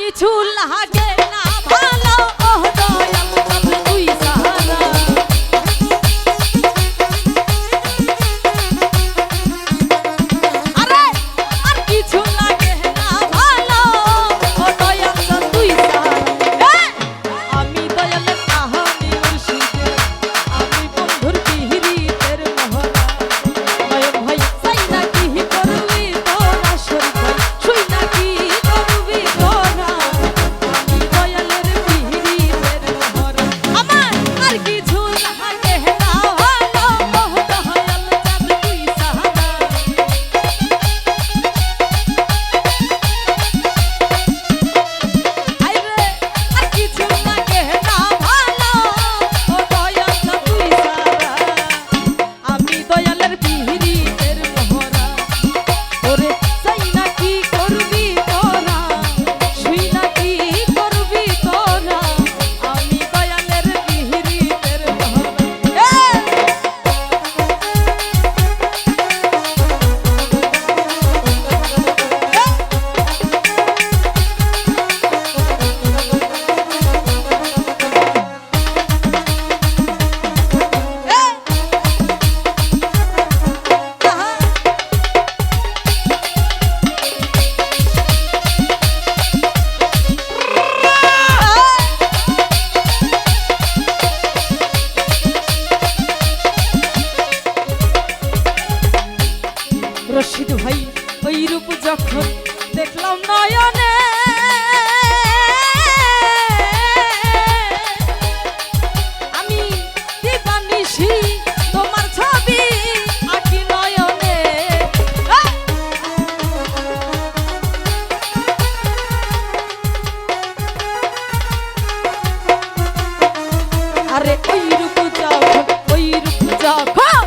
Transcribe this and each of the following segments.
কিছু লাগে না ভালো ও দয়াল চাঁদ তুই সারা। আরে আর কিছু লাগে না ভালো ও দয়াল চাঁদ তুই সারা। আমি দয়ালের কাহানি মুর্শিদের, আমি বন্ধুর পিহিরিতের মহড়া। নয়ন ভাই চাই না কি করবি তোরা, শরীফ ভাই শুই না কি করবি তোরা। আমি দয়ালের পিহিরিতের মহড়া, আমার আর কিছু লাগে না ভালো ও দয়াল চাঁদ তুই সারা। আইরে আর কিছু লাগে না ভালো ও দয়াল চাঁদ তুই সারা। আমি দয়ালের পিহিরিতের মহড়া, ওরে চাই না কি করবি তোরা, শুই না কি করবি তোরা। আমি দয়ালের পিহিরিতের মহড়া। রশিদ ভাই ওই রূপ যখন দেখলাম নয়নে, আমি দিবানিশি তোমার ছবি আঁকি নয়নে। আরে ওই রূপ যখন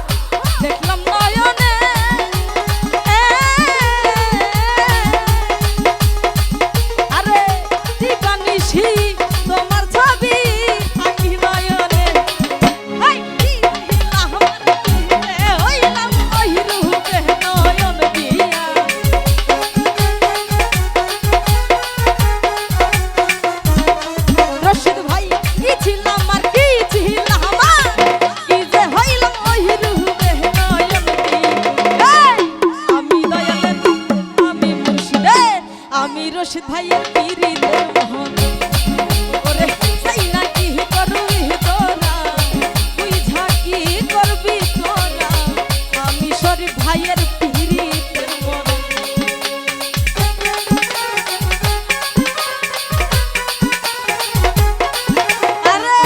দেখলাম নয়নে, আরে দিবানিশি তোমার ছবি আঁকি নয়নে। হাই দিলাম হইলাম ওই রূপে নয়ন দিয়া। রশিদ ভাই কি ছিলাম আর কি ছিলাম, কি যে হইলাম ওই রূপে নয়ন দিয়া। আমি দয়ালের, আমি মুর্শিদের, আমি রশিদ ভাইয়ের পিরিতের মোহন। ওরে চাই না কি করবি তোরা, তুই ঝাঁকি করবি তোরা। আমি শরীফ ভাইয়ের পিরিতের মোহন। আরে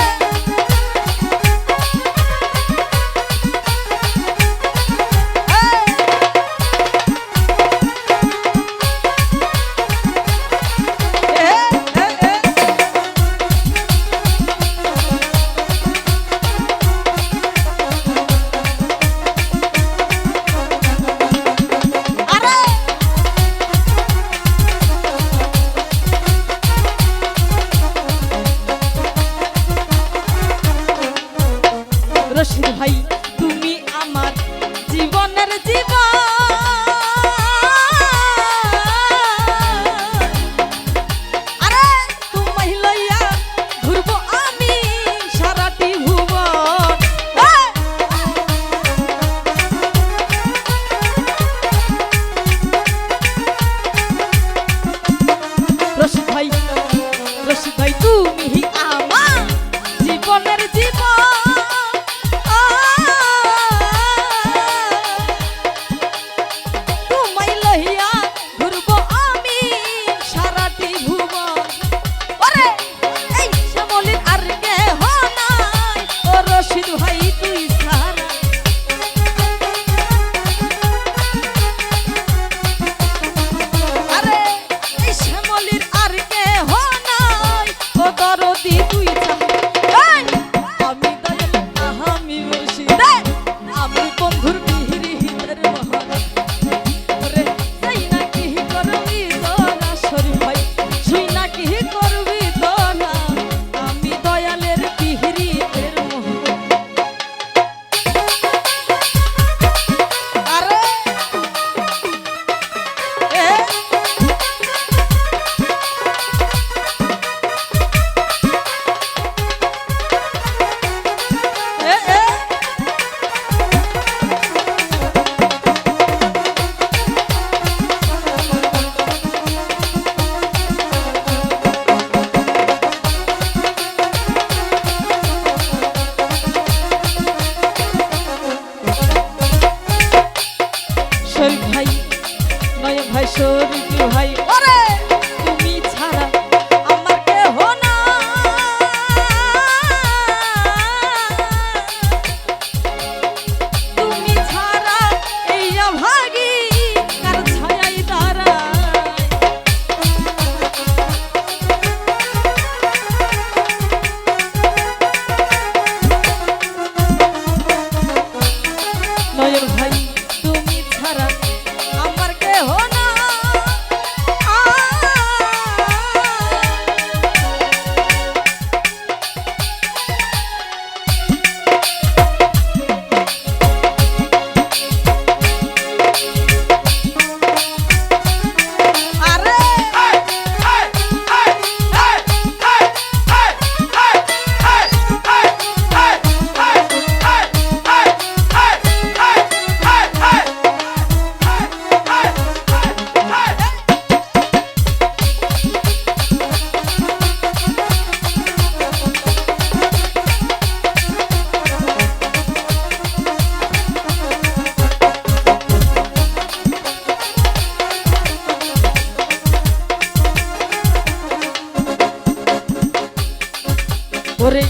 ওরে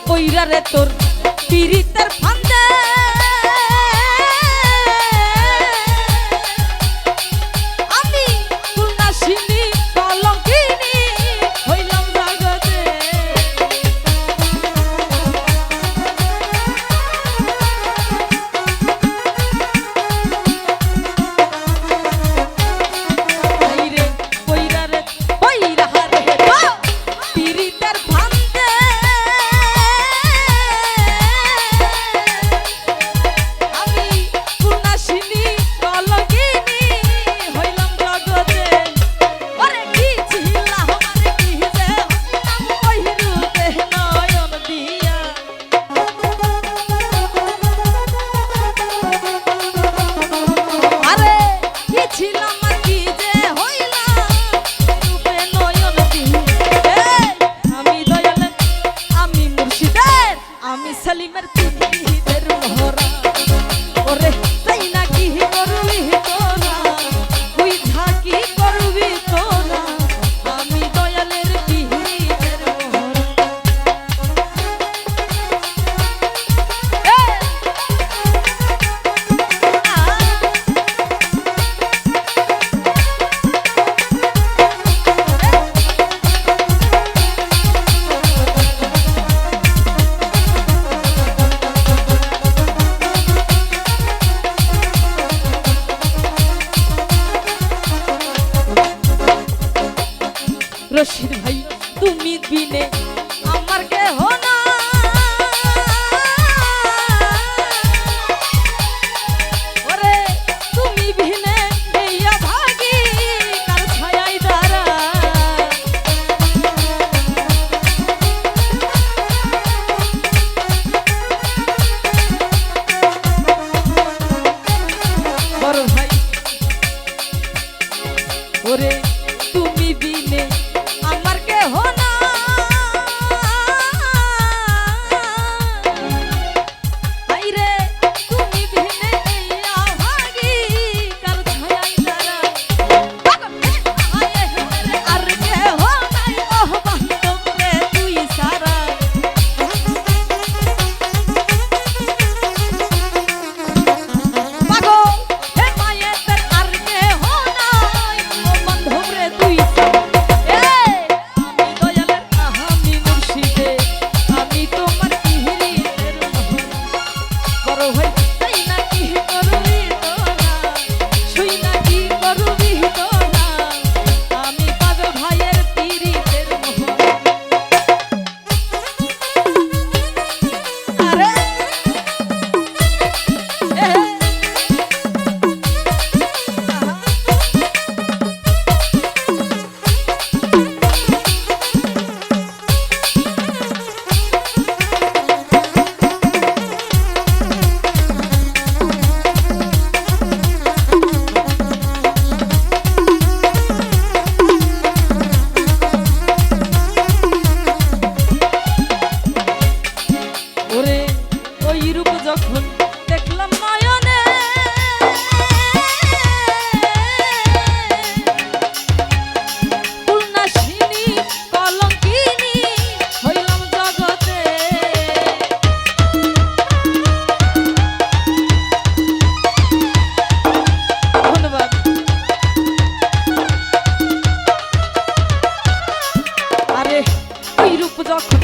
কইরা রে তোর পিরিতের ফান্দে আমি পূর্ণাসিনী কলঙ্কিনী হইলাম জগতে। আইরে কইরা রে কইরা রে পিরিতের ফান্দে আমি পূর্ণাসিনী কলঙ্কিনী হইলাম জগতে। ওরে কি ছিলা আমারে কি যে হইলাম ওই রূপে নয়ন দিয়া। আরে কি ছিলাম আর কি যে হইলাম রূপে নয়ন দিয়া। আমি দয়ালের আমি মুর্শিদের আমি সালিমের পিরিতের মোহরা। ওরে তাই না কি করবি তোরা তুই ঝাঁকি করবি তোরা আমি দয়ালের পিরিতের মোহরা। রশিদ ভাই তুমি বিনে আমার কেহ না। ওরে তুমি বিনে হইয়া ভাগি কার ছায়ায় দাঁড়া। বড় ভাই ওরে তুমি বিনে আমার কেহ না। আইরে তুমি বিনে হইয়া ভাগি কার ছায়ায় দাঁড়া। আর কেহ নাই ওহ বান্ধব রে তুই সারা। পাগল হে মায়ের আর কেহ নাই ও বান্ধব রে তুই সারা। আমি দয়ালের আমি মুর্শিদে আমি তোমার পিরিতের মোহরা। বড় ভাই তাই না কি করবি তোরা শুই না কি করবি তোরা আমি পাগল ভাইয়ের পিরিতের মোহরা। আরে ওরে ওই রূপ যখন দেখলাম নয়নে পূর্ণাসিনী কলঙ্কিনী হইলাম জগতে। ধন্যবাদ। আরে ওই রূপ যখন